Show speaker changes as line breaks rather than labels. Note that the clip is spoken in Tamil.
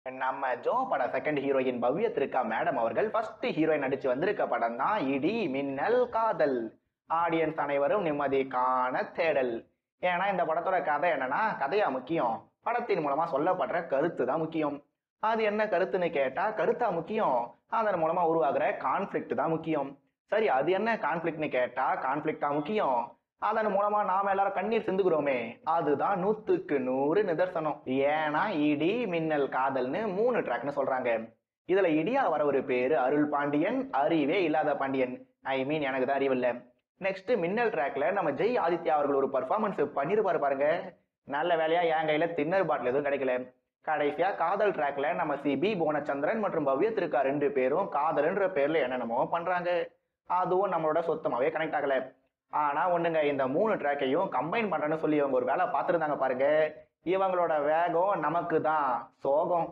நம்ம ஜோ பட செகண்ட் ஹீரோயின் பவ்யத்திருக்கா மேடம் அவர்கள் ஃபர்ஸ்ட் ஹீரோயின் நடிச்சு வந்திருக்க படம் தான் இடி மின்னல் காதல். ஆடியன்ஸ் அனைவரும் நிம்மதி காண தேடல். ஏன்னா இந்த படத்தோட கதை என்னன்னா, கதையா முக்கியம், படத்தின் மூலமா சொல்லப்படுற கருத்து தான் முக்கியம். அது என்ன கருத்துன்னு கேட்டா, கருத்தா முக்கியம், அதன் மூலமா உருவாகிற கான்ஃபிளிக்ட் தான் முக்கியம். சரி, அது என்ன கான்ஃபிளிக்ட்னு கேட்டா, கான்ஃபிளிக்டா முக்கியம், அதன் மூலமா நாம எல்லாரும் கண்ணீர் சிந்துகிறோமே, அதுதான் 100க்கு 100 நிதர்சனம். ஏன்னா இடி மின்னல் காதல்னு 3 ட்ராக்னு சொல்றாங்க. இதுல இடியா வர ஒரு பேரு அருள் பாண்டியன், அறிவே இல்லாத பாண்டியன். ஐ மீன் எனக்கு தான் அறிவில்ல. நெக்ஸ்ட் மின்னல் ட்ராக்ல நம்ம ஜெய் ஆதித்யா அவர்கள் ஒரு பர்ஃபார்மன்ஸ் பண்ணிருப்பாரு பாருங்க. நல்ல வேலையா என் கையில தின்னர் பாட்டில் எதுவும் கிடைக்கல. கடைசியா காதல் ட்ராக்ல நம்ம சிபி புவனச்சந்திரன் மற்றும் பவ்யத்திருக்கா 2 பேரும் காதல்ன்ற பேர்ல என்னென்னமோ பண்றாங்க. அதுவும் நம்மளோட சுத்தமாவே கனெக்ட் ஆகல. ஆனா ஒண்ணுங்க, இந்த 3 ட்ராக்கையும் கம்பைன் பண்றேன்னு சொல்லி இவங்க ஒரு வேலை பார்த்துருந்தாங்க பாருங்க. இவங்களோட வேகம் நமக்கு தான் சோகம்.